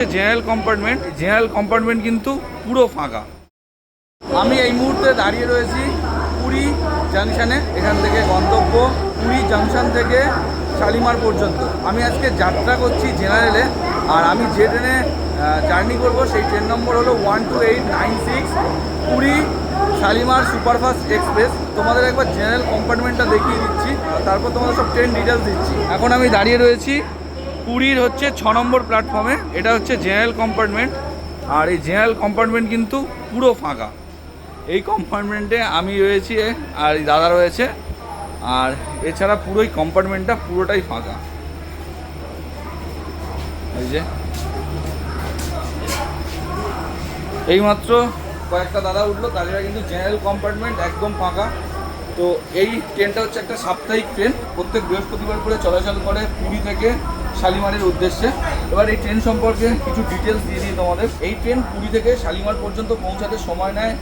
General compartment কিন্তু পুরো ফাঁকা। আমি এই মুহূর্তে দাঁড়িয়ে রয়েছি পুরী জাংশনে। এখান থেকে গন্তব্য পুরী জাংশন থেকে শালিমার পর্যন্ত। আমি আজকে যাত্রা করছি জেনারেলে, আর আমি যে ট্রেনে জার্নি করব সেই ট্রেন নম্বর হলো 12896 পুরী শালিমার সুপারফাস্ট এক্সপ্রেস। তোমাদের একবার জেনারেল কম্পার্টমেন্টটা দেখিয়ে দিচ্ছি, তারপর তোমাদের সব ট্রেন ডিটেলস দিচ্ছি। এখন আমি দাঁড়িয়ে রয়েছি পুরীর 6 নম্বর প্ল্যাটফর্মে। এটা হচ্ছে জেনারেল কম্পার্টমেন্ট, আর এই জেনারেল কম্পার্টমেন্ট কিন্তু পুরো ফাঁকা। এই কম্পার্টমেন্টে আমি রয়েছি আর এই দাদা রয়েছে, আর এছাড়া পুরোই কম্পার্টমেন্টটা পুরোটাই ফাঁকা। এই যে এইমাত্র কয়েকটা দাদা উঠলো, তাদের কিন্তু জেনারেল কম্পার্টমেন্ট একদম ফাঁকা। তো এই ট্রেনটা হচ্ছে একটা সাপ্তাহিক ট্রেন, প্রত্যেক বৃহস্পতিবার করে চলাচল করে পুরী থেকে শালিমারের উদ্দেশ্যে। এবার এই ট্রেন সম্পর্কে কিছু ডিটেলস দিয়ে দিই তোমাদের। এই ট্রেন পুরী থেকে শালিমার পর্যন্ত পৌঁছাতে সময় নেয়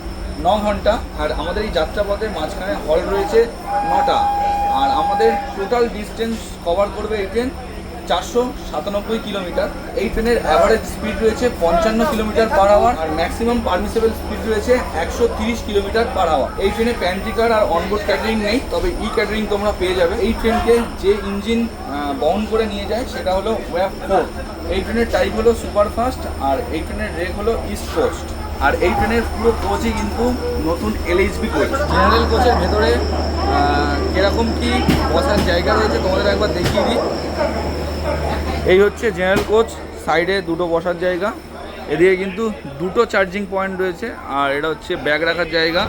9 ঘন্টা, আর আমাদের এই যাত্রাপথের মাঝখানে হল রয়েছে 9টা। আর আমাদের টোটাল ডিস্টেন্স কভার করবে এই ট্রেন 497 কিলোমিটার। এই ট্রেনের অ্যাভারেজ স্পিড রয়েছে 55 কিলোমিটার পার আওয়ার, আর ম্যাক্সিমাম পারমিসেবল স্পিড রয়েছে 130 কিলোমিটার পার আওয়ার। এই ট্রেনে প্যান্ট্রি কার আর অনবোর্ড ক্যাটারিং নেই, তবে ই ক্যাটারিং তোমরা পেয়ে যাবে। এই ট্রেনকে যে ইঞ্জিন বহন করে নিয়ে যায় সেটা হলো ওয়াভ 4। এই ট্রেনের টাইপ হলো সুপারফাস্ট, আর এই ট্রেনের রেক হলো ইস্ট কোস্ট। আর এই ট্রেনের পুরো কোচই কিন্তু নতুন এলএইচবি কোচ। জেনারেল কোচের ভেতরে কীরকম কি বসার জায়গা রয়েছে তোমাদের একবার দেখিয়ে দিই। এই হচ্ছে জেনারেল কোচ, সাইডে দুটো বসার জায়গা, এদিকে কিন্তু দুটো চার্জিং পয়েন্ট রয়েছে, আর এটা হচ্ছে ব্যাগ রাখার জায়গা।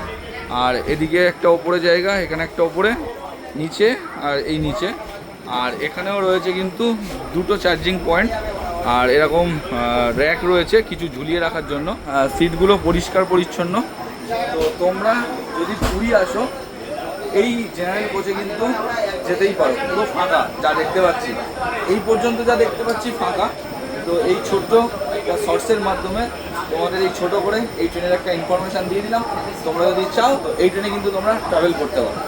আর এদিকে একটা ওপরে জায়গা, এখানে একটা ওপরে, নিচে আর এই নিচে। আর এখানেও রয়েছে কিন্তু দুটো চার্জিং পয়েন্ট, আর এরকম র্যাক রয়েছে কিছু ঝুলিয়ে রাখার জন্য। সিটগুলো পরিষ্কার পরিচ্ছন্ন। তো তোমরা যদি পুরী আসো এই জেনারেল কোচে কিন্তু যেতেই পারো। পুরো ফাঁকা যা দেখতে পাচ্ছি, এই পর্যন্ত যা দেখতে পাচ্ছি ফাঁকা। তো এই ছোট্ট একটা শর্টসের মাধ্যমে তোমাদের এই ছোট করে এই ট্রেনের একটা ইনফরমেশান দিয়ে দিলাম। তোমরা যদি চাও তো এই ট্রেনে কিন্তু তোমরা ট্রাভেল করতে পারো।